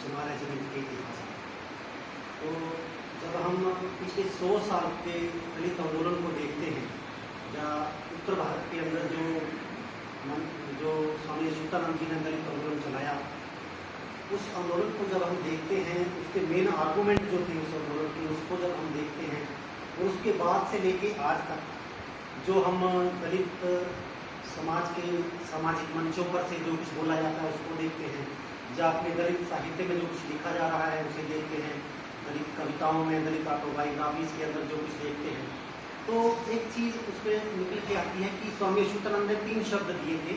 जमाना रेजिमेंट के इतिहास में। तो जब हम पिछले 100 साल के दलित आंदोलन को देखते हैं, या उत्तर भारत के अंदर जो स्वामी अच्युतानंद जी ने दलित आंदोलन चलाया, उस आंदोलन को जब हम देखते हैं, उसके मेन आर्गूमेंट जो थे उस आंदोलन के, उसको जब हम देखते हैं, और उसके बाद से लेके आज तक जो हम दलित समाज के सामाजिक मंचों पर से जो कुछ बोला जाता है उसको देखते हैं, या अपने दलित साहित्य में जो कुछ लिखा जा रहा है उसे देखते हैं, दलित कविताओं में, दलित ऑटोबायोग्राफीज के अंदर जो कुछ देखते हैं, तो एक चीज़ उसमें निकल के आती है कि स्वामी अच्युतानंद ने 3 शब्द दिए थे,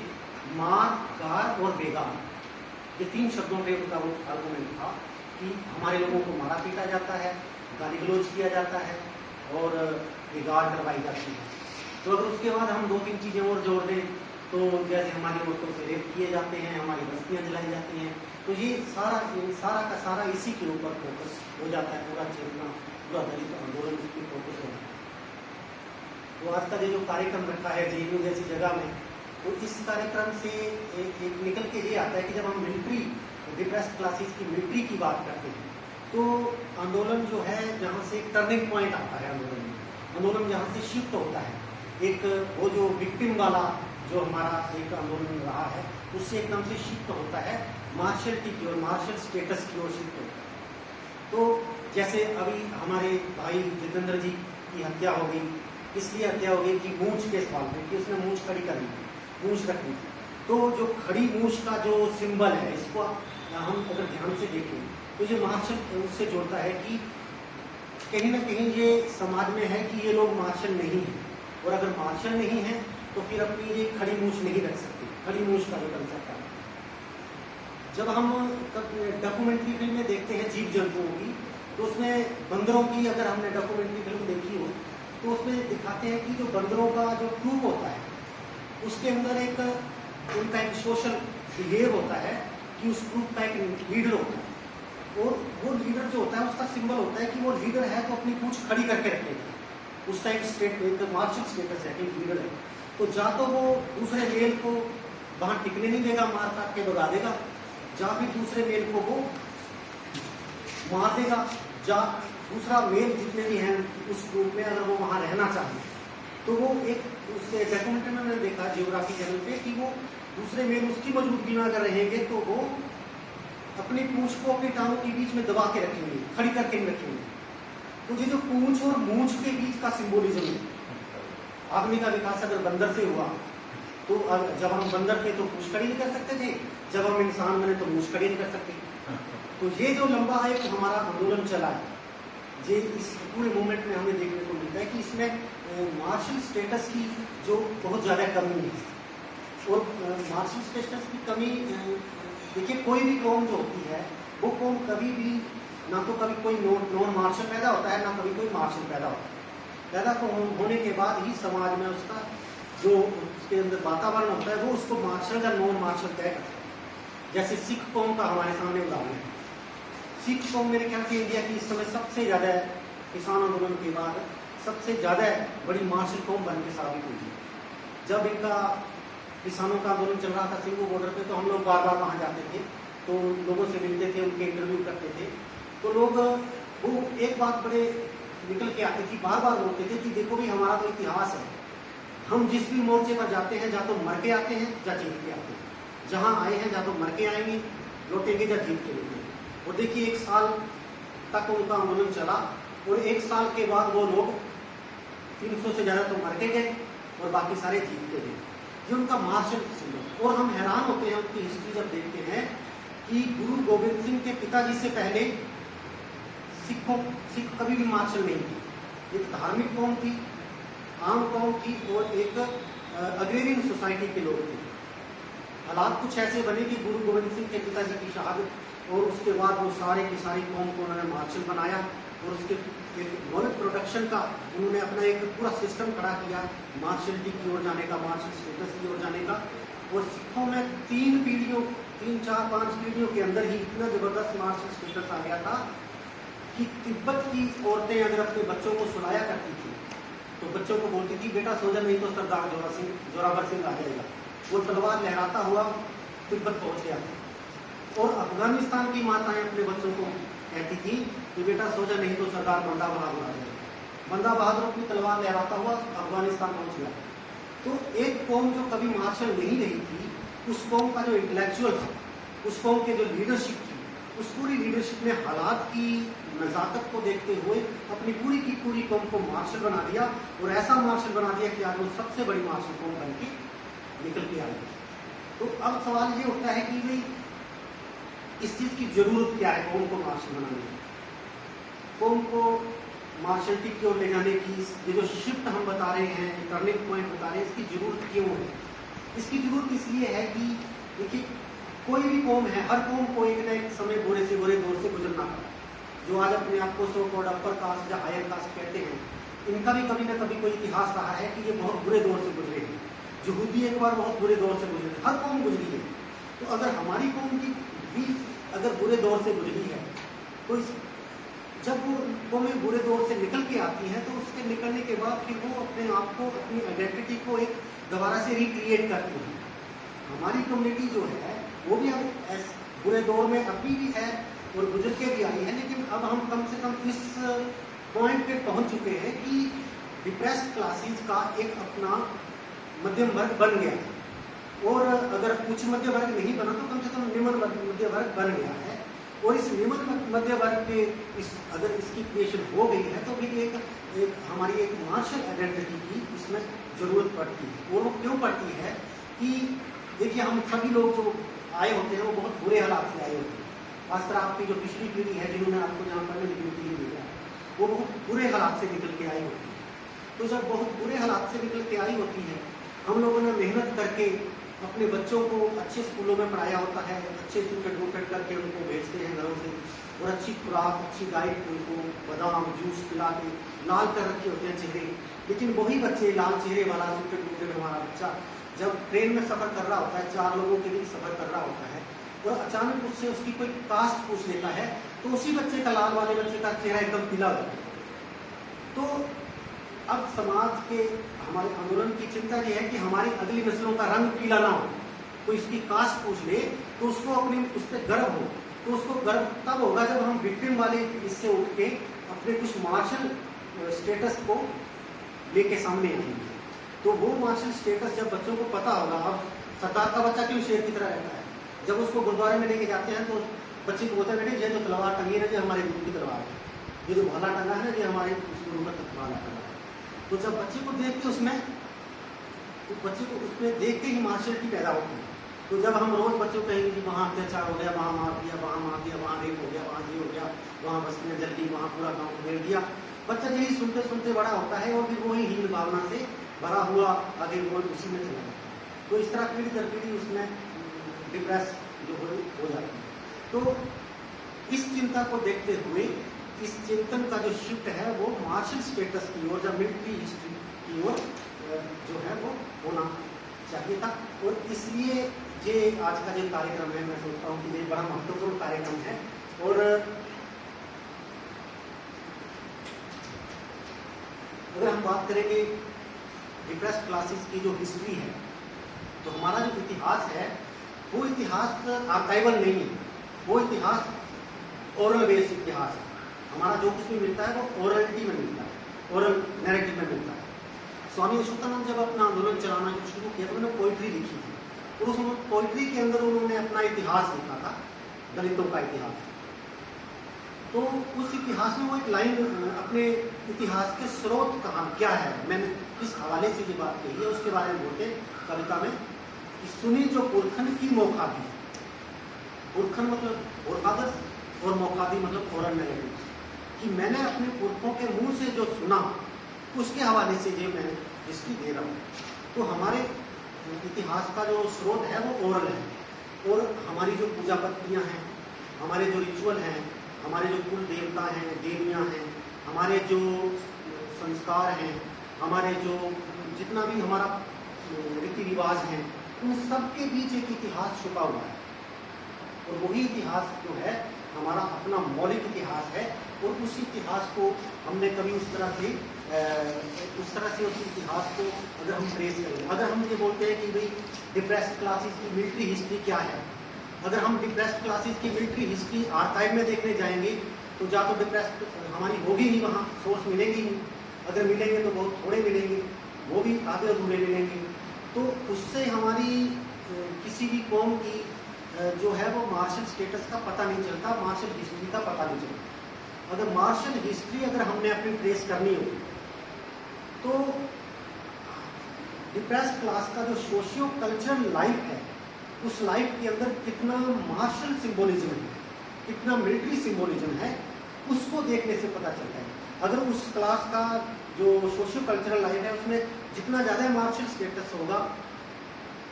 मार, गार और बेगार। ये 3 शब्दों पे उनका वो आर्गूमेंट था कि हमारे लोगों को मारा पीटा जाता है, गाली गलौज किया जाता है और बेगार करवाई जाती है। तो अगर उसके बाद हम 2-3 चीज़ें और जोड़ दें, तो जैसे हमारी औरतों से रेप किए जाते हैं, हमारी बस्तियाँ जलाई जाती हैं, तो ये सारा का सारा इसी के ऊपर फोकस हो जाता है, पूरा चेतना, पूरा दलित आंदोलन इसकी फोकस हो जाता है। तो आज का जो कार्यक्रम रखा है JNU जैसी जगह में, तो इस कार्यक्रम से एक निकल के ये आता है कि जब हम मिलिट्री डिप्रेस्ड क्लासेस की मिलिट्री की बात करते हैं, तो आंदोलन जो है जहाँ से एक टर्निंग पॉइंट आता है आंदोलन जहाँ से शिफ्ट होता है, एक वो जो विक्टिम वाला जो हमारा एक आंदोलन रहा है, उससे एकदम से शिफ्ट होता है मार्शलिटी की और मार्शल स्टेटस की ओर शिफ्ट होता है। तो जैसे अभी हमारे भाई जितेंद्र जी की हत्या हो गई, इसलिए हत्या हो गई कि मूंछ के सवाल में, कि उसने मूंछ खड़ी कर ली, मूंछ रख ली। तो जो खड़ी मूंछ का जो सिंबल है, इसको हम अगर ध्यान से देखें तो ये मार्शल उससे जोड़ता है कि कहीं ना कहीं ये समाज में है कि ये लोग मार्शल नहीं हैं, और अगर मार्शल नहीं है तो फिर अपनी ये खड़ी मूंछ नहीं रख सकते, खड़ी मूंछ का जो कंसेप्ट है। जब हम डॉक्यूमेंट्री फिल्में देखते हैं जीव जंतुओं की, तो उसमें बंदरों की अगर हमने डॉक्यूमेंट्री फिल्म देखी हो, तो उसमें दिखाते हैं कि जो बंदरों का जो ट्रूप होता है, उसके अंदर एक उनका एक सोशल बिहेव होता है कि उस ग्रुप का एक लीडर होता है, और वो लीडर जो होता है उसका सिंबल होता है कि वो लीडर है तो अपनी पूंछ खड़ी करके रखेगा, उसका एक स्टेट मार्शल स्टेटस है कि लीडर है। तो जा तो वो दूसरे मेल को वहाँ टिकने नहीं देगा, मार काट के भगा देगा, जा फिर दूसरे मेल को वो मार देगा, जा दूसरा मेल जितने भी हैं उस ग्रुप में अगर वो वहाँ रहना चाहिए, तो वो एक उस डॉक्यूमेंट्री में मैंने देखा जियोग्राफी चैनल पे कि वो दूसरे मेल उसकी मौजूदगी में अगर रहेंगे तो वो अपनी पूंछ को अपनी टांगों के बीच में दबा के रखेंगे, खड़ी करके नहीं रखेंगे। तो ये जो पूंछ और मूंछ के बीच का सिंबोलिज्म है, आदमी का विकास अगर बंदर से हुआ, तो जब हम बंदर थे तो पूंछ खड़ी नहीं कर सकते थे, जब हम इंसान बने तो मूंछ खड़ी नहीं कर सकते। तो ये जो लंबा एक हमारा आंदोलन चला है, ये इस पूरे मूवमेंट में हमें देखने को मिलता है कि इसमें मार्शल स्टेटस की जो बहुत ज़्यादा कमी है, और मार्शल स्टेटस की कमी देखिए, कोई भी कौम जो होती है वो कौम कभी भी ना तो कभी कोई नॉन मार्शल पैदा होता है, ना कभी कोई मार्शल पैदा होता है। पैदा तो होने के बाद ही समाज में उसका जो उसके अंदर वातावरण होता है वो उसको मार्शल या नॉन मार्शल तय करता है। जैसे सिख कौम का हमारे सामने उदाहरण है। सिख कौम मेरे ख्याल से इंडिया की इस समय सबसे ज़्यादा किसान आंदोलन के बाद सबसे ज़्यादा बड़ी मार्शल कौम बन के साबित हुई है। जब इनका किसानों का आंदोलन चल रहा था सिंगू बॉर्डर पे, तो हम लोग बार बार वहाँ जाते थे, तो लोगों से मिलते थे, उनके इंटरव्यू करते थे, तो लोग वो एक बात बड़े निकल के आती थी, बार बार बोलते थे कि देखो भी हमारा तो इतिहास है, हम जिस भी मोर्चे पर जाते हैं, या तो मर के आते हैं या जीत के आते हैं, जहाँ आए हैं या तो मर के आएंगे लौटेंगे या जीत के लौटेंगे। और देखिए 1 साल तक उनका आंदोलन चला, और 1 साल के बाद वो लोग 300 से ज़्यादा तो मर के गए और बाकी सारे जीत के गए। ये उनका मार्शल सिंबल। और हम हैरान होते हैं उनकी हिस्ट्री जब देखते हैं कि गुरु गोविंद सिंह के पिताजी से पहले सिख कभी भी मार्शल नहीं थी। एक धार्मिक कौम थी, आम कौम थी, और एक अग्रेरियन सोसाइटी के लोग थे। हालात कुछ ऐसे बने कि गुरु गोविंद सिंह के पिताजी की शहादत, और उसके बाद वो सारे की सारी कौम को उन्होंने मार्शल बनाया, और उसके एक नॉलेज प्रोडक्शन का उन्होंने अपना एक पूरा सिस्टम खड़ा किया, मार्शलिटी की ओर जाने का, मार्शल स्टेटस की ओर जाने का। और सिखों में 3 पीढ़ियों, 3, 4, 5 पीढ़ियों के अंदर ही इतना ज़बरदस्त मार्शल स्टेटस आ गया था कि तिब्बत की औरतें अगर अपने बच्चों को सुलाया करती थी, तो बच्चों को बोलती थी बेटा सो जा, नहीं तो सरदार जोरावर सिंह आ जाएगा। वो तलवार लहराता हुआ तिब्बत पहुँच गया था। और अफगानिस्तान की माताएं अपने बच्चों को कहती थी कि बेटा सो जा, नहीं तो सरदार बंदा बहादुर आ जाएगा। बंदा बहादुर अपनी तलवार लहराता हुआ अफगानिस्तान पहुंच गया। तो एक कौम जो कभी मार्शल नहीं रही थी, उस कौम का जो इंटेलेक्चुअल था, उस कौम के जो लीडरशिप थी, उस पूरी लीडरशिप ने हालात की नज़ाकत को देखते हुए अपनी पूरी की पूरी कौम को मार्शल बना दिया, और ऐसा मार्शल बना दिया कि आज वो सबसे बड़ी मार्शल कौम बन के निकल के आई। तो अब सवाल ये उठता है कि भाई इस चीज़ की जरूरत क्या है कौम को मार्शल बनाने की, कौम को मार्शलिटी की ओर ले जाने की, ये जो शिफ्ट हम बता रहे हैं, टर्निंग पॉइंट बता रहे हैं, इसकी जरूरत क्यों है? इसकी जरूरत इसलिए है कि देखिए कोई भी कौम है, हर कौम को एक न एक समय बुरे से बुरे दौर से गुजरना पड़ा। जो आज अपने आप को सो कॉल्ड अपर कास्ट या हायर कास्ट कहते हैं, इनका भी कभी ना कभी कोई इतिहास रहा है कि ये बहुत बुरे दौर से गुजरे हैं। यहूदी एक बार बहुत बुरे दौर से गुजरे, हर कौम गुजरी है। तो अगर हमारी कौम की भी अगर बुरे दौर से गुजरी है, तो जब वो कौमें बुरे दौर से निकल के आती हैं, तो उसके निकलने के बाद फिर वो अपने आप को, अपनी आइडेंटिटी को एक दोबारा से रिक्रिएट करती है। हमारी कम्युनिटी जो है वो भी अब बुरे दौर में अभी भी है और गुजर के भी आई है, लेकिन अब हम कम से कम इस पॉइंट पे पहुंच चुके हैं कि डिप्रेस्ड क्लासेस का एक अपना मध्यम वर्ग बन गया है। और अगर उच्च मध्य वर्ग नहीं बना तो कम से कम निम्न मध्य वर्ग बन गया है। और इस निम्न मध्य वर्ग के अगर इसकी क्रिएशन हो गई है, तो फिर एक हमारी एक मार्शल आइडेंटिटी की इसमें जरूरत पड़ती है। वो क्यों पड़ती है कि देखिए हम सभी लोग जो आए होते हैं वो बहुत बुरे हालात से आए होते हैं। खासकर आपकी जो पिछली पीढ़ी है, जिन्होंने आपको जहाँ पढ़ने की पीढ़ी मिला है, वो बहुत बुरे हालात से निकल के आई होती है। तो जब बहुत बुरे हालात से निकल के आई होती है, हम लोगों ने मेहनत करके अपने बच्चों को अच्छे स्कूलों में पढ़ाया होता है, अच्छे सूटेड वूटेड करके उनको भेजते हैं घरों से, और अच्छी खुराक, अच्छी डाइट, उनको बादाम जूस पिला के लाल कर रखे होते हैं चेहरे। लेकिन वही बच्चे, लाल चेहरे वाला सूटेड वूटेड हमारा बच्चा जब ट्रेन में सफ़र कर रहा होता है, 4 लोगों के लिए सफ़र कर रहा होता है, और अचानक उससे उसकी कोई कास्ट पूछ लेता है, तो उसी बच्चे का, लाल वाले बच्चे का चेहरा एकदम पीला हो जाता है। तो अब समाज के हमारे आंदोलन की चिंता यह है कि हमारी अगली नस्लों का रंग पीला ना हो। कोई इसकी कास्ट पूछ ले तो उसको अपनी उस पर गर्व हो। तो उसको गर्व तब होगा जब हम विक्टिम वाले इससे उठ के अपने कुछ मार्शल स्टेटस को लेके सामने आएंगे। तो वो मार्शल स्टेटस जब बच्चों को पता होगा, अब सरदार का बच्चा क्यों शेर की तरह रहता है, जब उसको गुरुद्वारे में लेके जाते हैं तो बच्चे को बोलते हैं बेटे ये जो तलवार टंगी है, ये हमारे गुरु की तलवार है, ये जो भाला टंगा है, ये हमारे गुरु का भाला टंगा है। तो जब बच्चे को देख के उसमें, तो बच्चे को उसमें देख के ही मार्शलिटी पैदा होती है। तो जब हम रोज बच्चों को कहेंगे कि वहाँ अत्याचार हो गया, वहाँ मार दिया, वहाँ मार दिया, वहाँ रेप हो गया, वहाँ ये हो गया, वहाँ बस्तियाँ जल गई, वहाँ पूरा गाँव घेर दिया, बच्चा यही सुनते सुनते बड़ा होता है और फिर वही हीन भावना से भरा हुआ आगे वो उसी में चला जाता है। तो इस तरह पीढ़ी दर पीढ़ी उसमें डिप्रेस जो हो जाती है। तो इस चिंता को देखते हुए इस चिंतन का जो शिफ्ट है वो मार्शल स्टेटस की ओर, जब मिलिट्री हिस्ट्री की ओर जो है वो होना चाहिए था। और इसलिए ये आज का जो कार्यक्रम है, मैं सोचता हूँ कि ये बड़ा महत्वपूर्ण कार्यक्रम है। और अगर हम बात करेंगे डिप्रेस्ड क्लासेस की जो हिस्ट्री है, तो हमारा जो इतिहास है वो इतिहास आर्काइवल नहीं है, वो इतिहास ओरल बेस्ड इतिहास है। हमारा जो कुछ भी मिलता है वो ओरलिटी में मिलता है, ओरल नैरेटिव में मिलता है। स्वामी अशोकानंद जब अपना आंदोलन चलाना शुरू किया तो उन्होंने पोइट्री लिखी थी, और उस पोइट्री के अंदर उन्होंने अपना इतिहास लिखा था, दलितों का इतिहास। तो उस इतिहास में वो एक लाइन, अपने इतिहास के स्रोत कहाँ क्या है, मैंने किस हवाले से ये बात कही है उसके बारे में बोलते कविता में कि सुनी जो पुरखन की मौखादी, पुरखन मतलब फोरफादर्स और मौखादी मतलब ओरल नैरेटिव, कि मैंने अपने पुरखों के मुंह से जो सुना उसके हवाले से ये मैं हिस्ट्री दे रहा हूँ। तो हमारे इतिहास का जो स्रोत है वो ओरल है, और हमारी जो पूजा पत्तियाँ हैं, हमारे जो रिचुअल हैं, हमारे जो कुल देवता हैं, देवियाँ हैं, हमारे जो संस्कार हैं, हमारे जो जितना भी हमारा रीति रिवाज हैं, उन सब के बीच एक इतिहास छुपा हुआ है। और वही इतिहास जो है हमारा अपना मौलिक इतिहास है। और उस इतिहास को हमने कभी उस तरह से उस इतिहास को अगर हम ट्रेस करें, अगर हम ये बोलते हैं कि भाई डिप्रेस्ड क्लासेस की मिलिट्री हिस्ट्री क्या है, अगर हम डिप्रेस्ड क्लासेस की मिलिट्री हिस्ट्री आर्काइव में देखने जाएंगे तो जा तो डिप्रेस्ड हमारी होगी ही, वहाँ सोर्स मिलेंगे ही, अगर मिलेंगे तो बहुत थोड़े मिलेंगे, वो भी आधे अधूरे मिलेंगे। तो उससे हमारी किसी भी कौम की जो है वो मार्शल स्टेटस का पता नहीं चलता, मार्शल हिस्ट्री का पता नहीं चलता। अगर मार्शल हिस्ट्री अगर हमने अपनी ट्रेस करनी हो तो डिप्रेस्ड क्लास का जो सोशियो कल्चरल लाइफ है, उस लाइफ के अंदर कितना मार्शल सिंबोलिज्म है, कितना मिलिट्री सिंबोलिज्म है, उसको देखने से पता चलता है। अगर उस क्लास का जो सोशियो कल्चरल लाइफ है उसमें जितना ज़्यादा मार्शल स्टेटस होगा,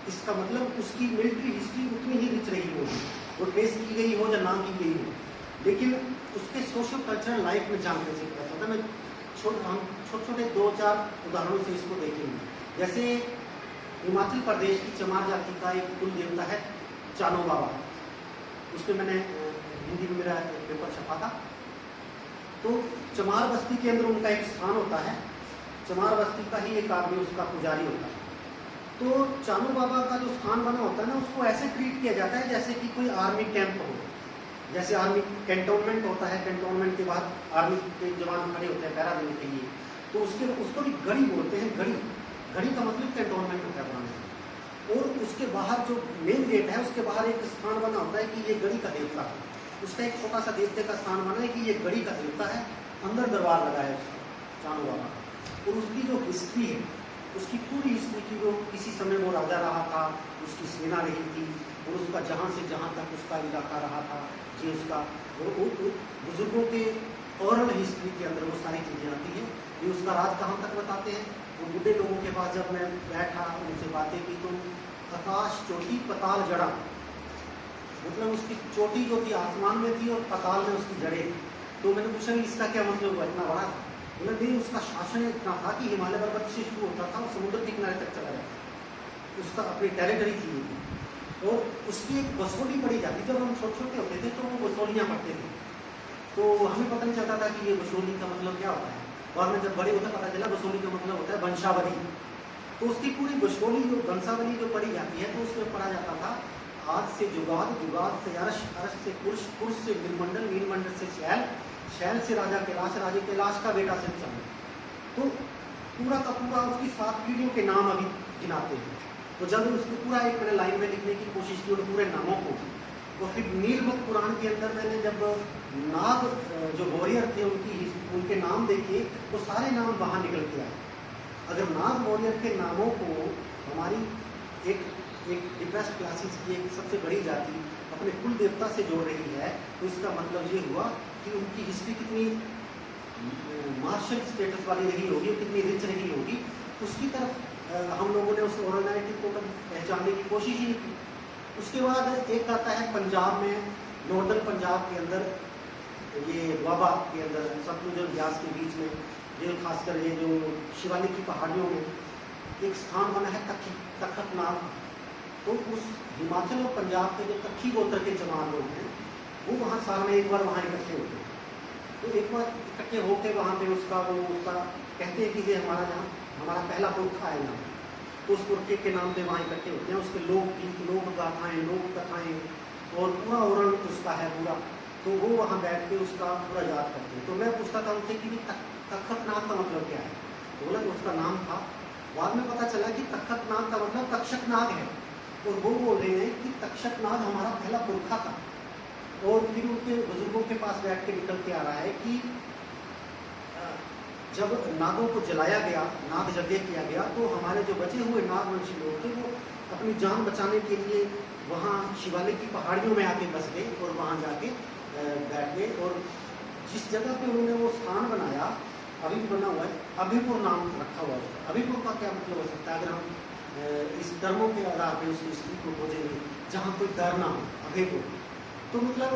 इसका मतलब उसकी मिलिट्री हिस्ट्री उतनी ही रिच रही होगी, वो ट्रेस की गई हो या ना की गई हो, लेकिन उसके सोशियो कल्चरल लाइफ में जानने से पता चलता है। हम छोटे छोटे 2-4 उदाहरणों से इसको देखेंगे। जैसे हिमाचल प्रदेश की चमार जाति का एक कुल देवता है चानो बाबा, उस पर मैंने हिंदी में मेरा पेपर छपा था। तो चमार बस्ती के अंदर उनका एक स्थान होता है, चमार बस्ती का ही एक आदमी उसका पुजारी होता है। तो चानो बाबा का जो स्थान बना होता है ना, उसको ऐसे ट्रीट किया जाता है जैसे कि कोई आर्मी कैंप हो, जैसे आर्मी कैंटोनमेंट होता है, कैंटोनमेंट के बाद आर्मी के जवान खड़े होते हैं पहरा देने के लिए, तो उसको भी गढ़ी बोलते हैं। गढ़ी का मतलब कैंटोनमेंट होता है पुराने। और उसके बाहर जो मेन गेट है उसके बाहर एक स्थान बना होता है कि ये गढ़ी का देवता है, उसका एक छोटा सा देवते का स्थान बना है कि ये गढ़ी का देवता है, अंदर दरबार लगा है उसका चानो बाबा। और उसकी जो हिस्ट्री है, उसकी पूरी हिस्ट्री की, वो किसी समय वो राजा रहा था, उसकी सेना रही थी, और उसका जहाँ से जहाँ तक उसका इलाका रहा था, ये उसका बुजुर्गों के ओरल हिस्ट्री के अंदर वो सारी चीज़ें आती हैं। ये उसका राज कहाँ तक बताते हैं। वो बूढ़े लोगों के पास जब मैं बैठा उनसे बातें की तो आकाश चोटी पताल जड़ा, मतलब उसकी चोटी जो थी आसमान में थी और पताल में उसकी जड़ें। तो मैंने पूछा इसका क्या मतलब हुआ, इतना बड़ा था? बोले नहीं, उसका शासन इतना था कि हिमालय पर्वत से शुरू होता था और समुद्र के किनारे तक चला जाता, उसका अपनी टेरिटरी थी। और उसकी एक बसोली पड़ी जाती, जब हम छोटे छोटे होते थे तो वो बसोलियाँ पढ़ते थे, तो हमें पता नहीं चलता था कि ये बसोली का मतलब क्या होता है। और में जब बड़े होता पता चला बसोली का मतलब होता है वंशावली। तो उसकी पूरी बसोली जो वंशावली जो पढ़ी जाती है, तो उसमें पढ़ा जाता था आज से जुगाद, जुगाद से अर्श, अर्श से पुरुष, पुरुष से नीलमंडल, नीलमंडल से शैल, शैल से राजा कैलाश, राजा कैलाश का बेटा से चंद्र। तो पूरा का पूरा उसकी 7 पीढ़ियों के नाम अभी गिनाते हैं। तो जब उसको पूरा एक मैंने लाइन में लिखने की कोशिश की और पूरे नामों को, तो फिर नीलमत पुराण के अंदर मैंने जब नाग जो वॉरियर थे उनके नाम देखे तो सारे नाम वहाँ निकल के आए। अगर नाग वॉरियर के नामों को हमारी एक डिप्रेस्ड क्लासेस की एक सबसे बड़ी जाति अपने कुल देवता से जोड़ रही है, तो इसका मतलब ये हुआ कि उनकी हिस्ट्री कितनी मार्शल स्टेटस वाली रही होगी, कितनी रिच रही होगी। उसकी तरफ हम लोगों ने उस ओरल नैरेटिव को पहचानने की कोशिश ही की। उसके बाद एक आता है पंजाब में, नॉर्दर्न पंजाब के अंदर, ये वाबा के अंदर सतलुज और ब्यास के बीच में, ये खासकर ये जो शिवालिक की पहाड़ियों में एक स्थान बना है तखतनाग। तो उस हिमाचल और पंजाब के जो कच्छी गोत्र के जवान लोग हैं वो वहाँ साल में एक बार वहाँ इकट्ठे होते हैं। तो एक बार इकट्ठे होकर वहाँ पे उसका कहते हैं कि ये हमारा जहाँ हमारा पहला पुरखा है यहाँ, तो उस पुरखे के नाम पे वहाँ इकट्ठे होते हैं। उसके लोकगीत, लोक गाथाएँ, लोक कथाएँ और पूरा ओरल उसका है पूरा, तो वो वहाँ बैठ के उसका पूरा याद करते हैं। तो मैं पूछता था उनसे कि तखतनाग का मतलब क्या है, तो बोला उसका नाम था। बाद में पता चला कि तखतनाग का मतलब तक्षकनाग है, और वो बोल रहे हैं कि तक्षकनाग हमारा पहला पुरखा था। और फिर उनके बुजुर्गों के पास बैठ के निकल के आ रहा है कि जब नागों को जलाया गया, नाग यज्ञ किया गया, तो हमारे जो बचे हुए नागवंशी लोग थे वो अपनी जान बचाने के लिए वहाँ शिवालिक की पहाड़ियों में आके बस गए और वहाँ जाके बैठ गए। और जिस जगह पे उन्होंने वो स्थान बनाया, अभी भी बना हुआ है, अभयपुर नाम रखा हुआ है। अभयपुर का क्या मतलब हो सकता है, अगर हम इस टर्मों के आधार पर उस हिस्ट्री को खोजेंगे जहाँ कोई डर ना हो, अभयपुर। तो मतलब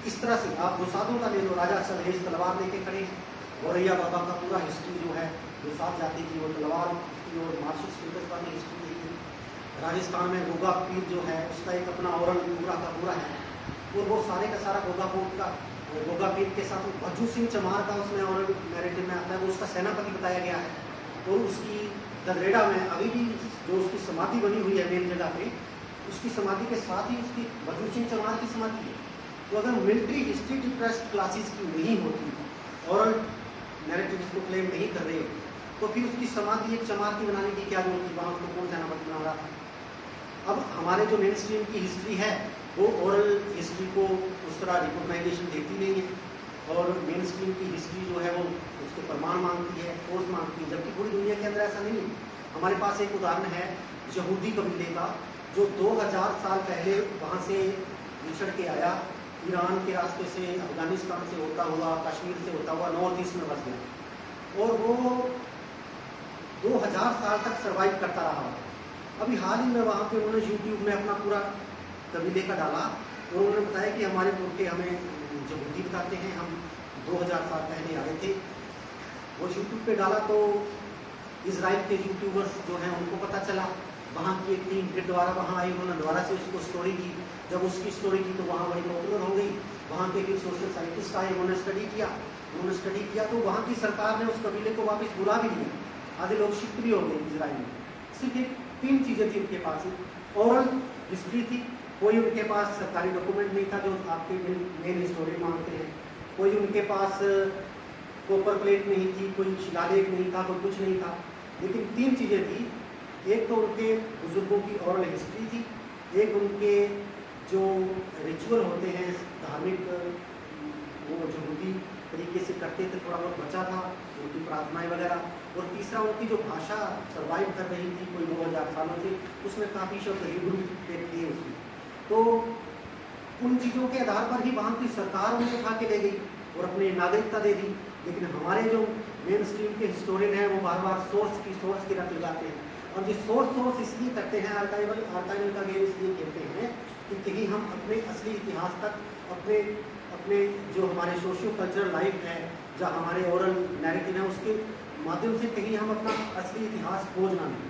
इस तरह से आप दुसाधों का ले लो, राजा सलहेज तलवार लेके खड़े हैं, गौरैया बाबा का पूरा हिस्ट्री जो है दुसाध जाति की वो तलवार की और मार्शल स्टेटस वाली हिस्ट्री है। राजस्थान में गोगा पीर जो है उसका एक अपना ओरल पूरा का पूरा है, और वो सारे का सारा गोगा पीर के साथ भज्जू सिंह चमार का उसमें ओरल नैरेटिव में आता है, वो उसका सेनापति बताया गया है। और उसकी ददरेड़ा में अभी भी जो उसकी समाधि बनी हुई है मेन जगह पे, उसकी समाधि के साथ ही उसकी भगत सिंह चमार की समाधि है। तो अगर मिलिट्री हिस्ट्री डिप्रेस्ड क्लासेस की नहीं होती और नैरेटिव को क्लेम नहीं कर रहे, तो फिर उसकी समाधि एक चमार की बनाने की क्या जरूरत थी? वहाँ उसको कौन सेनापति बना रहा था? अब हमारे जो मेन स्ट्रीम की हिस्ट्री है वो ओरल हिस्ट्री को उस तरह रिकॉग्नाइजेशन देती नहीं है, और मेन स्ट्रीम की हिस्ट्री जो है वो उसको प्रमाण मांगती है, फोर्स मांगती है, जबकि पूरी दुनिया के अंदर ऐसा नहीं है। हमारे पास एक उदाहरण है यहूदी कबीले का, जो 2000 साल पहले वहाँ से विछड़ के आया, ईरान के रास्ते से, अफगानिस्तान से होता हुआ, कश्मीर से होता हुआ नॉर्थ ईस्ट में बस गया, और वो 2000 साल तक सर्वाइव करता रहा। अभी हाल ही में वहाँ पे उन्होंने यूट्यूब में अपना पूरा कबीले का डाला, और उन्होंने बताया कि हमारे पुरखे हमें यहूदी बताते हैं, हम 2000 साल पहले आए थे। वो यूट्यूब पे डाला तो इजराइल के यूट्यूबर्स जो हैं उनको पता चला, वहाँ की एक टीम फिर दोबारा वहाँ आई, उन्होंने दोबारा से उसको स्टोरी की। जब उसकी स्टोरी की तो वहाँ बड़ी पॉपुलर हो गई। वहाँ के फिर सोशल साइंटिस्ट आए, उन्होंने स्टडी किया तो वहाँ की सरकार ने उस कबीले को वापस बुला भी लिया, आधे लोग शिफ्ट भी हो गए इजराइल में। सिर्फ एक 3 चीज़ें थी उनके पास, ओरल हिस्ट्री थी, कोई उनके पास सरकारी डॉक्यूमेंट नहीं था जो आपके मेन हिस्टोरियन मांगते हैं, कोई उनके पास कॉपर प्लेट नहीं थी, कोई शिलालेख नहीं था, कोई कुछ नहीं था, लेकिन 3 चीज़ें थी। एक तो उनके बुजुर्गों की ओरल हिस्ट्री थी, एक उनके जो रिचुअल होते हैं धार्मिक, वो यहूदी तरीके से करते थे, थोड़ा बहुत बचा था, उनकी प्रार्थनाएं वगैरह, और तीसरा उनकी जो भाषा सर्वाइव कर रही थी कोई 2000 सालों से, उसमें काफ़ी शब्द हिब्रू के थे उसमें। तो उन चीज़ों के आधार पर ही वहाँ की सरकार उन्हें उठा के ले गई और अपनी नागरिकता दे दी। लेकिन हमारे जो मेन स्ट्रीम के हिस्टोरियन हैं वो बार बार सोर्स की रट लगाते हैं, और जो सोर्स इसलिए करते हैं, आर्काइवल का गेम इसलिए खेलते हैं कि कहीं हम अपने असली इतिहास तक, अपने जो हमारे सोशियो कल्चरल लाइफ है, जो हमारे ओरल नैरेटिव है, उसके माध्यम से कहीं हम अपना असली इतिहास खोज ना लें।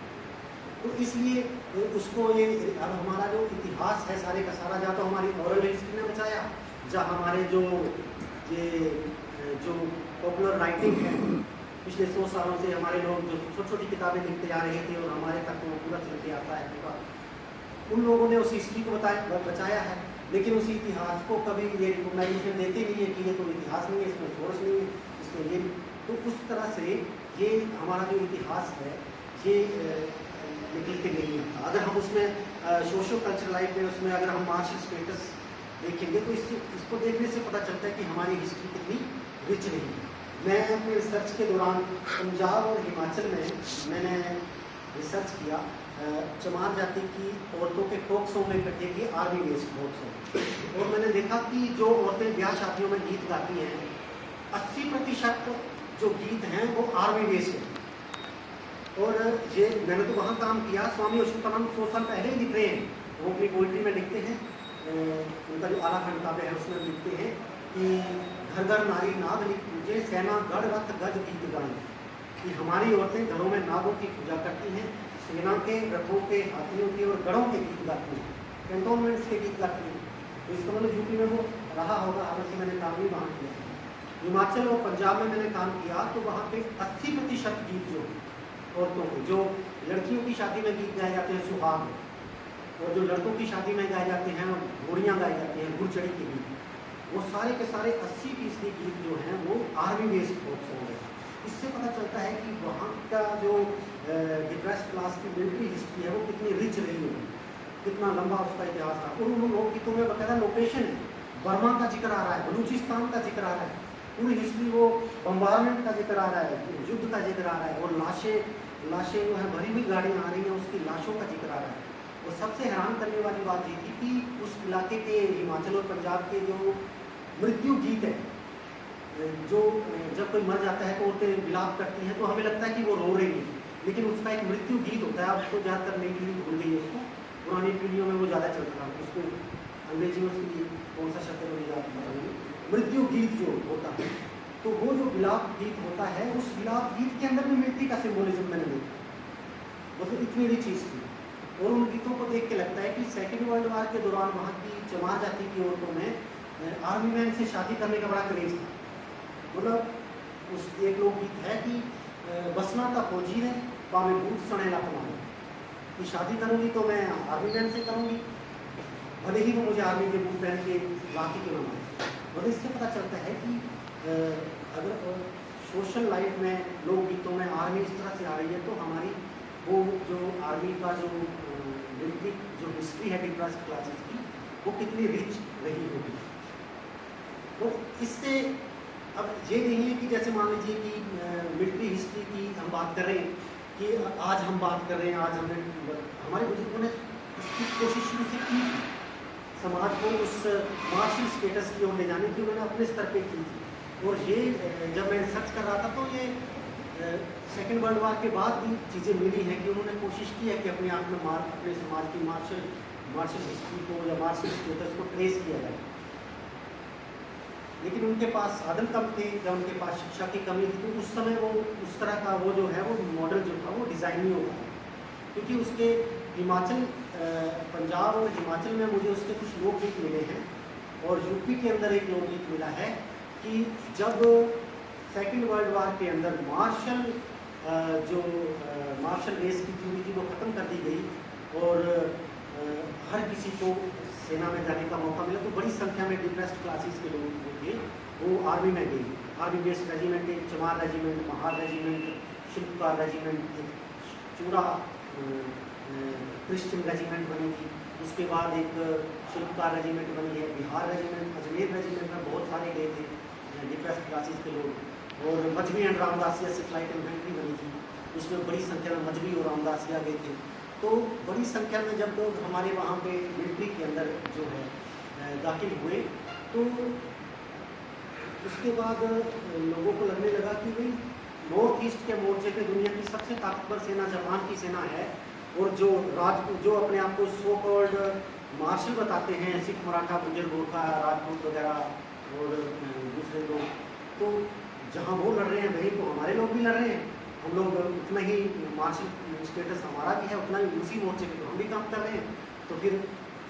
तो इसलिए उसको ये, अब हमारा जो इतिहास है सारे का सारा, या तो हमारी ओरल हिस्ट्री ने बचाया, या हमारे जो पॉपुलर राइटिंग है पिछले 100 सालों से, हमारे लोग जो छोटी छोटी किताबें लिखते जा रहे थे और हमारे तक वो पूरा चलते आता है पूरा, उन लोगों ने उस हिस्ट्री को बचाया है। लेकिन उस इतिहास को कभी ये रिकॉग्नाइजेशन देते नहीं है कि ये तो इतिहास नहीं है, इसमें सोर्स नहीं है, इसमें ये। तो उस तरह से ये हमारा जो इतिहास है ये निकल के नहीं आता। अगर हम उसमें सोशो कल्चर लाइफ में, उसमें अगर हम मार्शल स्टेटस देखेंगे तो इसको देखने से पता चलता है कि हमारी हिस्ट्री कितनी रिच नहीं है। मैं अपने रिसर्च के दौरान पंजाब और हिमाचल में मैंने रिसर्च किया, चमार जाति की औरतों के फोक सॉन्ग में इकट्ठे किए, आर्मी बेस्ड फोक सॉन्ग, और मैंने देखा कि जो औरतें ब्याह शादियों में गीत गाती हैं 80% जो गीत हैं वो आर्मी बेस्ड हैं। और ये मैंने तो वहाँ काम किया, स्वामी अशोकानंद 100 साल पहले ही लिख रहे हैं, वो अपनी पोइट्री में लिखते हैं, उनका जो आला खंड काव्य है उसमें लिखते हैं कि घर घर नारी नाग लिख पूजे, सेना गढ़ रथ गज गीत गाएं, कि हमारी औरतें घरों में नागों की पूजा करती हैं, सेना के, रथों के, हाथियों के और गढ़ों के गीत गाती हैं, कैंटोनमेंट्स के गीत गाती हैं। तो इसका मतलब यूपी में वो रहा होगा, हालांकि मैंने काम भी वहाँ किया। हिमाचल और पंजाब में मैंने काम किया तो वहाँ पे 80% गीत जो औरतों के, जो लड़कियों की शादी में गीत गाए जाते हैं सुहाग, और जो लड़कों की शादी में गाए जाते हैं घोड़ियाँ गाई जाती हैं, घुड़ चढ़ी के गीत, वो सारे के सारे 80% गीत जो हैं वो आर्मी बेस्ड फोक सॉन्ग है। इससे पता चलता है कि वहाँ का जो डिप्रेस्ड क्लास की मिलिट्री हिस्ट्री है वो कितनी रिच रही होगी, कितना लंबा उसका इतिहास था। और उन लोकगीतों में बकायदा लोकेशन है, बर्मा का जिक्र आ रहा है, बलूचिस्तान का जिक्र आ रहा है, पूरी हिस्ट्री वो बम्बारमेंट का जिक्र आ रहा है, युद्ध का जिक्र आ रहा है, और लाशें जो है भरी हुई गाड़ियाँ आ रही हैं उसकी लाशों का जिक्र आ रहा है। और सबसे हैरान करने वाली बात ये थी कि उस इलाके के हिमाचल और पंजाब के जो मृत्यु गीत है, जो जब कोई मर जाता है तो औरतें विलाप करती हैं तो हमें लगता है कि वो रो रही है, लेकिन उसका एक मृत्यु गीत होता है। अब तो ज़्यादातर नई पीढ़ी भूल गई है उसको, पुरानी पीढ़ियों में वो ज़्यादा चलता था, उसको अंग्रेजी में उसकी कौन सा शब्द मुझे याद नहीं है, मृत्यु गीत जो होता है, तो वो जो विलाप गीत होता है उस विलाप गीत के अंदर भी मृत्यु का सिंबोलिज्म मैंने देखा, मतलब इतनी बड़ी चीज़ थी। और उन गीतों को देख के लगता है कि सेकेंड वर्ल्ड वार के दौरान वहाँ की चमार जाति की औरतों में आर्मी मैन से शादी करने का बड़ा क्रेज था। मतलब उस एक लोकगीत है कि बसना था फौजी ने पावे बूट सड़ेला कमाने, कि शादी करूँगी तो मैं आर्मी मैन से करूँगी, भले ही वो मुझे आर्मी के बूट पहन के लाठी क्यों ना मारे। और इससे पता चलता है कि अगर सोशल लाइफ में, लोकगीतों में आर्मी इस तरह से आ रही है तो हमारी वो जो आर्मी का जो मिलिट्री जो हिस्ट्री है डिफरेंट क्लासेस की, वो कितनी रिच रही होगी। तो इससे अब ये नहीं है कि जैसे मान लीजिए कि मिलिट्री हिस्ट्री की हम बात कर रहे हैं कि आज हम बात कर रहे हैं, आज हमने हमारे बुजुर्गों ने इसकी कोशिश शुरू से की थी, समाज को उस मार्शल स्टेटस की ओर ले जाने की उन्होंने अपने स्तर पे की थी। और ये जब मैं सर्च कर रहा था तो ये सेकेंड वर्ल्ड वार के बाद भी चीज़ें मिली हैं कि उन्होंने कोशिश की है कि अपने आप में अपने समाज की मार्शल हिस्ट्री को या मार्शल स्टेटस को ट्रेस किया जाए। लेकिन उनके पास साधन कम थे या उनके पास शिक्षा की कमी थी, तो उस समय वो उस तरह का वो जो है वो मॉडल जो था वो डिज़ाइन नहीं होगा। क्योंकि उसके हिमाचल, पंजाब और हिमाचल में मुझे उसके कुछ लोकगीत मिले हैं और यूपी के अंदर एक लोकगीत मिला है कि जब सेकेंड वर्ल्ड वार के अंदर मार्शल रेस की थ्योरी थी वो ख़त्म कर दी गई और हर किसी को सेना में जाने का मौका मिला, तो बड़ी संख्या में डिप्रेस्ड क्लासेस के लोग थे वो आर्मी में गए। आर्मी बेस्ड रेजिमेंट, एक चमार रेजिमेंट, महार रेजिमेंट, शिल्पकार रेजिमेंट, एक चूड़ा क्रिश्चियन रेजिमेंट बनी थी, उसके बाद एक शिल्पकार रेजिमेंट बनी है, बिहार रेजिमेंट, अजमेर रेजिमेंट में बहुत सारे गए थे डिप्रेस्ड क्लासेस के लोग। और मजहबी एंड रामदासिया से फ्लाइट इन्फेंट्री बनी थी, उसमें बड़ी संख्या में मजहबी और रामदासिया गए थे। तो बड़ी संख्या में जब लोग हमारे वहाँ पे मिलिट्री के अंदर जो है दाखिल हुए, तो उसके बाद लोगों को लगने लगा कि भाई नॉर्थ ईस्ट के मोर्चे पे दुनिया की सबसे ताकतवर सेना जापान की सेना है, और जो अपने आप को सो कॉल्ड मार्शल बताते हैं, सिख, मराठा, गुर्जर, गोरखा, राजपूत वगैरह और दूसरे लोग, तो जहाँ वो लड़ रहे हैं वहीं तो हमारे लोग भी लड़ रहे हैं, हम लोग उतना ही मार्शल स्टेटस हमारा भी है, उतना ही उसी मोर्चे पे तो हम भी काम कर रहे हैं। तो फिर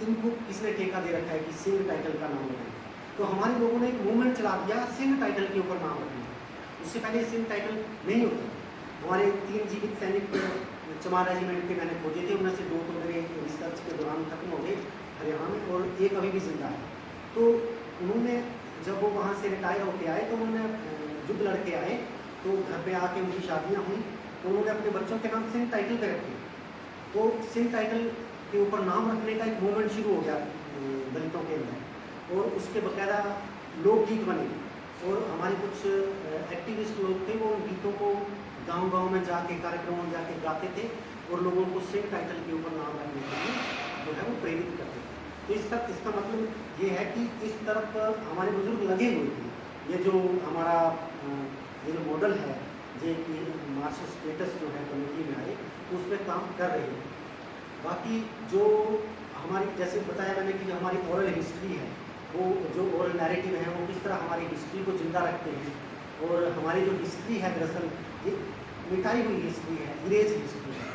इनको किसने ठेका दे रखा है कि सिंह टाइटल का नाम लगाएं? तो हमारे लोगों ने एक मूवमेंट चला दिया सिंह टाइटल के ऊपर नाम रखने। उससे पहले सिंह टाइटल नहीं होता। हमारे 3 जीवित सैनिक चमार रेजिमेंट के मैंने खोजे थे, उनमें से 2 तो मेरे रिसर्च के दौरान खत्म हो गए हरियाणा में, और एक अभी भी जिंदा है। तो उन्होंने जब वो वहाँ से रिटायर होके आए तो उन्होंने युद्ध लड़के आए, तो घर पे आके उनकी शादियाँ हुई, तो उन्होंने अपने बच्चों के नाम सिंह टाइटल पे रखे। तो सिंह टाइटल के ऊपर नाम रखने का एक मूवमेंट शुरू हो गया दलितों के अंदर, और उसके बकायदा लोकगीत बने। और हमारे कुछ एक्टिविस्ट लोग थे, वो उन गीतों को गांव-गांव में जाके, कार्यक्रमों में जाके गाते थे और लोगों को सिंह टाइटल के ऊपर नाम रखने के लिए जो है वो प्रेरित करते थे। तो इसका मतलब ये है कि इस तरफ हमारे बुजुर्ग लगे हुए थे। ये जो हमारा ये जो मॉडल है जे कि मार्शल स्टेटस जो है कमेटी में आए, तो उस पर काम कर रहे हैं। बाकी जो हमारी, जैसे बताया मैंने कि जो हमारी ओरल हिस्ट्री है, वो जो ओरल नैरेटिव है वो किस तरह हमारी हिस्ट्री को जिंदा रखते हैं, और हमारी जो हिस्ट्री है दरअसल ये मिटाई हुई हिस्ट्री है, इरेज हिस्ट्री है।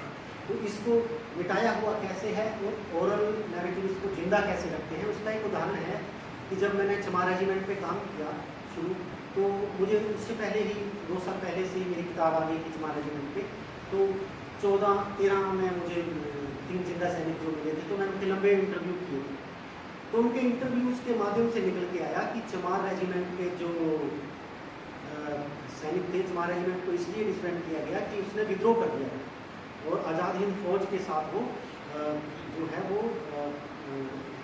तो इसको मिटाया हुआ कैसे है और ओरल नैरेटिव इसको जिंदा कैसे रखते हैं, उसका एक उदाहरण है कि जब मैंने चमार रेजिमेंट पे काम किया शुरू, तो मुझे उससे पहले ही 2 साल पहले से ही मेरी किताब आ गई थी चमार रेजिमेंट पे। तो 14-13 में मुझे 3 जिंदा सैनिक जो मिले थे, तो मैंने उनके लंबे इंटरव्यू किए थे। तो उनके इंटरव्यूज़ के माध्यम से निकल के आया कि चमार रेजिमेंट के जो सैनिक थे, चमार रेजिमेंट को इसलिए डिसबैंड किया गया कि उसने विद्रोह कर दिया और आज़ाद हिंद फौज के साथ वो जो है वो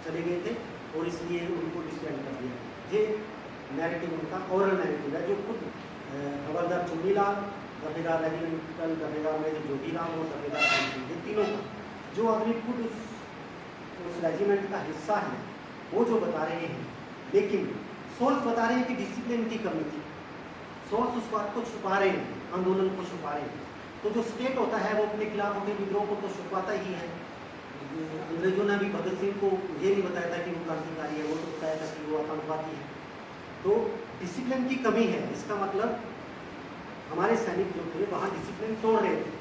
चले गए थे, और इसलिए उनको डिसबैंड कर दिया। ये नैरेटिव उनका ओरल नैरेटिव है, जो खुद हवलदार चुन्नीलाल, दफेदार रेजिमेंटल दफेदार में जो जोगीराम और दफेदार ये तीनों का जो आदमी खुद उस रेजिमेंट का हिस्सा है, वो जो बता रहे हैं। लेकिन सोर्स बता रहे हैं कि डिसिप्लिन की कमी थी, सोर्स उस बात को छुपा रहे हैं, आंदोलन को छुपा रहे हैं। तो जो स्टेट होता है वो अपने खिलाफ होते विद्रोह को तो छुपाता ही है। अंग्रेजों ने भी भगत सिंह को ये नहीं बताया था कि वो क्रांतिकारी है, वो तो बताया था कि वो आतंकवादी है। तो डिसिप्लिन की कमी है, इसका मतलब हमारे सैनिक जो थे वहाँ डिसिप्लिन तोड़ रहे थे,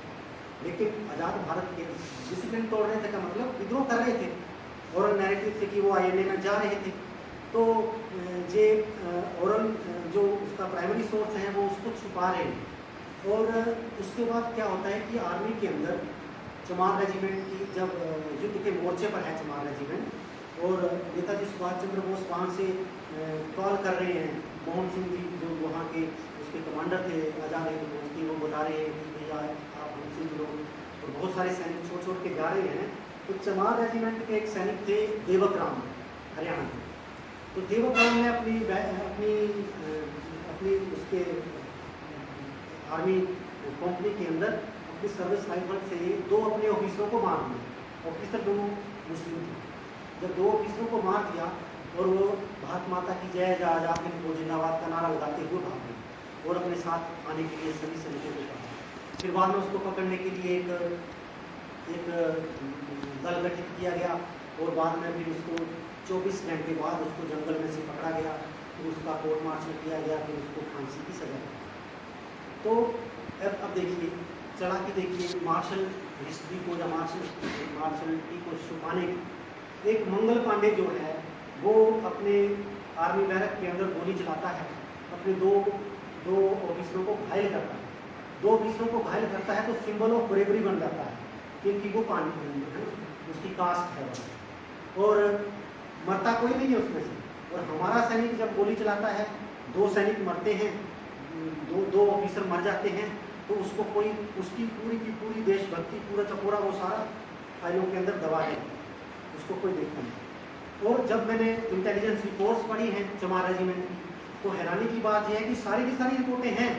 लेकिन आज़ाद भारत के डिसिप्लिन तोड़ रहे थे का मतलब विद्रोह कर रहे थे ओरल नैरेटिव से कि वो INA में जा रहे थे। तो ये ओरल जो उसका प्राइमरी सोर्स है वो उसको छुपा रहे हैं। और उसके बाद क्या होता है कि आर्मी के अंदर चमार रेजिमेंट की जब युद्ध के मोर्चे पर है चमार रेजिमेंट, और नेताजी सुभाष चंद्र बोस वहाँ से कॉल कर रहे हैं, मोहन सिंह जी जो वहाँ के उसके कमांडर थे आज़ाद हिंद फौज के, वो बता रहे हैं कि भैया आप हमसे जुड़ो, और बहुत सारे सैनिक छोड़ छोड़ के जा रहे हैं। तो चमार रेजिमेंट के एक सैनिक थे देवक राम, हरियाणा के। तो देवक राम ने अपनी अपनी अपनी उसके आर्मी कंपनी के अंदर अपनी सर्विस राइफल से 2 अपने ऑफिसरों को मार दिया। ऑफिसर दोनों मुस्लिम थे। जब 2 ऑफिसरों को मार दिया और वो भारत माता की जय, जय आजाद हिंद फौज जिंदाबाद का नारा लगाते हुए भाग गए और अपने साथ आने के लिए सभी सैनिकों को कहा। फिर बाद में उसको पकड़ने के लिए एक दल गठित किया गया और बाद में फिर उसको 24 घंटे बाद उसको जंगल में से पकड़ा गया, फिर उसका कोर्ट मार्शल किया गया, फिर उसको फांसी की सजा दी। तो अब देखिए, चला के देखिए मार्शल हिस्ट्री को या मार्शलिटी को छुपाने की। एक मंगल पांडे जो है वो अपने आर्मी बैरक के अंदर गोली चलाता है, अपने दो ऑफिसरों को घायल करता है। 2 ऑफिसरों को घायल करता है तो सिंबल ऑफ ब्रेवरी बन जाता है, क्योंकि वो पानी है, उसकी कास्ट है और मरता कोई नहीं है उसमें से। और हमारा सैनिक जब गोली चलाता है, 2 सैनिक मरते हैं, दो ऑफिसर मर जाते हैं, तो उसको कोई उसकी पूरी की पूरी देशभक्ति पूरा चपूरा वो सारा फाइलों के अंदर दबा है, उसको कोई देखता नहीं। और जब मैंने इंटेलिजेंस रिपोर्ट्स पढ़ी हैं चमार रेजिमेंट की, तो हैरानी की बात यह है कि सारी की सारी रिपोर्टें हैं,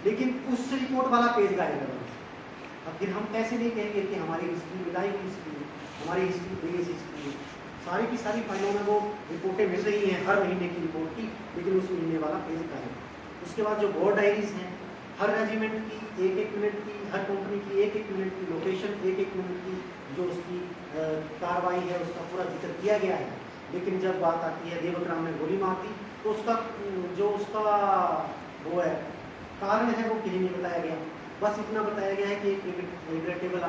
लेकिन उस रिपोर्ट वाला पेज गायब है। अब फिर हम कैसे नहीं कहेंगे कि हमारी हिस्ट्री मिलाई हुई हिस्ट्री, हमारी हिस्ट्री बेस हिस्ट्री, सारी की सारी फाइलों में वो रिपोर्टें मिल रही हैं हर महीने की रिपोर्ट की, लेकिन उस महीने वाला पेज गायब है। उसके बाद जो बोर्ड डायरीज हैं, हर रेजिमेंट की 1-1 मिनट की, हर कंपनी की 1-1 मिनट की लोकेशन, 1-1 मिनट की जो उसकी कार्रवाई है उसका पूरा जिक्र किया गया है। लेकिन जब बात आती है देवक राम ने गोली मार दी, तो उसका वो है कारण है वो कहीं नहीं बताया गया। बस इतना बताया गया है कि एक रिग्रेटेबल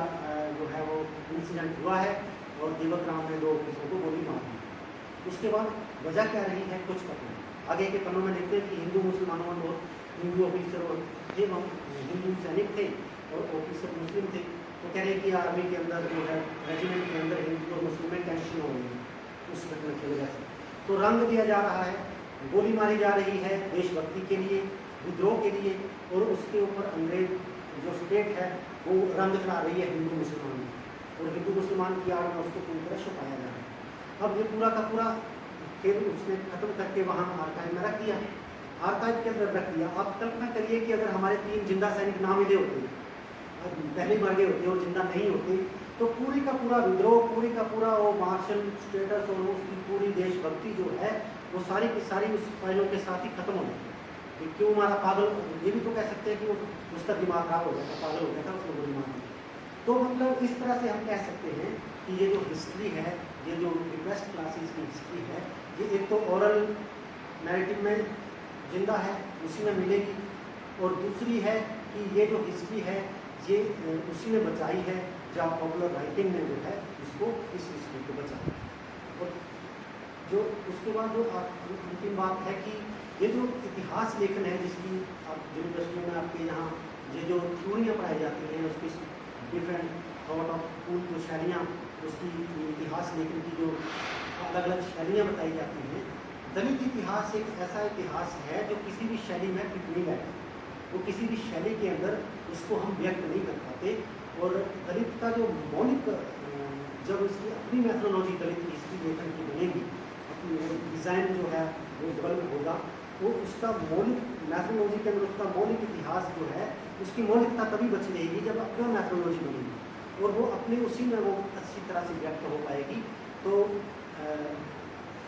जो है वो इंसिडेंट हुआ है और देवक राम ने 2 ऑफिसरों को गोली मार दी। उसके बाद वजह क्या रही है कुछ पता नहीं। आगे के पन्नों में देखते हैं कि हिंदू मुसलमानों में बहुत हिंदू ऑफिसर और थे, हिंदू सैनिक थे और ऑफिसर मुस्लिम थे। तो कह रहे कि आर्मी के अंदर जो है रेजिमेंट के अंदर हिंदू और मुस्लिम में टेंशन हो रही है उस घटना की वजह से। तो रंग दिया जा रहा है, गोली मारी जा रही है देशभक्ति के लिए, विद्रोह के लिए, और उसके ऊपर अंग्रेज जो स्टेट है वो रंग चढ़ा रही है हिंदू मुसलमान, और हिंदू मुसलमान की आड़ में उसको पूरी तरह छुपाया जा रहा है। अब ये पूरा का पूरा फिर उसने खत्म करके वहाँ आर्काइव में रख दिया, आर्काइव के अंदर रख दिया। आप कल्पना करिए कि अगर हमारे 3 जिंदा सैनिक ना मिले होते, पहले मर गए होते और जिंदा नहीं होते, तो पूरी का पूरा विद्रोह, पूरी का पूरा वो मार्शल स्टेटस और उसकी पूरी देशभक्ति जो है वो सारी की सारी उस फाइलों के साथ ही खत्म हो जाती। क्यों हमारा पागल, ये भी तो कह सकते हैं कि वो उसका दिमाग खराब हो गया था, पागल हो गया था, उसको गोली मार दी। तो मतलब इस तरह से हम कह सकते हैं कि ये जो हिस्ट्री है, ये जो रिक्वेस्ट क्लासेस की हिस्ट्री है, ये एक तो ओरल नैरेटिव में जिंदा है, उसी में मिलेगी, और दूसरी है कि ये जो हिस्ट्री है ये उसी ने बचाई है जहाँ पॉपुलर राइटिंग ने जो है उसको इस हिस्ट्री को बचाया। और जो उसके बाद जो अंतिम बात है कि ये जो इतिहास लेखन है जिसकी आप यूनिवर्सिटी में आपके यहाँ ये जो थ्योरियाँ पढ़ाई जाती हैं, उसकी डिफरेंट थॉट ऑफ स्कूल जो शैलियाँ, उसकी इतिहास लेखन की जो अलग अलग शैलियाँ बताई जाती हैं, दलित इतिहास एक ऐसा इतिहास है जो किसी भी शैली में फिट नहीं बैठता, वो किसी भी शैली के अंदर उसको हम व्यक्त नहीं कर पाते। और दलित का जो मौलिक, जब उसकी अपनी मैथोलॉजी दलित हिस्ट्री लेखन की बनेगी, अपनी डिज़ाइन जो है वो डेवलप होगा, वो उसका मौलिक मैथोलॉजी के अंदर उसका मौलिक इतिहास जो है उसकी मौलिकता तभी बची रहेगी जब अपना मैथोलॉजी बनेगी और वो अपने उसी में वो अच्छी तरह से व्यक्त हो पाएगी। तो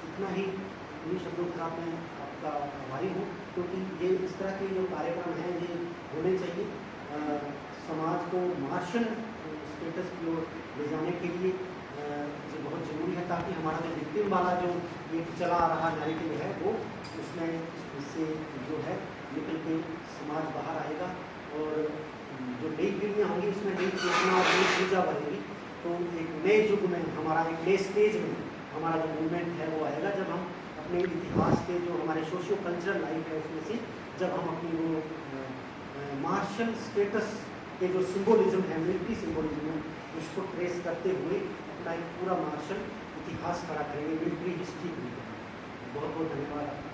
इतना ही इन्हीं शब्दों के साथ मैं आपका आभारी हूँ, क्योंकि ये इस तरह के जो कार्यक्रम हैं ये होने चाहिए। समाज को मार्शल स्टेटस की ओर ले जाने के लिए ये बहुत ज़रूरी है, ताकि हमारा जो विक्टिम वाला जो ये चला आ रहा नैरेटिव है वो उसमें इससे जो है निकल के समाज बाहर आएगा और जो नई पीढ़ियाँ होंगी उसमें नई चेतना और नई ऊर्जा बढ़ेगी। तो एक नए युग में हमारा, एक नए स्टेज में हमारा जो मूवमेंट है वो आएगा, जब हम अपने इतिहास के जो हमारे सोशियो कल्चरल लाइफ है उसमें से जब हम अपनी वो मार्शल स्टेटस के जो सिंबोलिज्म है, मिलिट्री सिंबोलिज्म है, उसको ट्रेस करते हुए अपना एक पूरा मार्शल इतिहास खड़ा करेंगे, मिलिट्री हिस्ट्री भी करेंगे। बहुत बहुत धन्यवाद।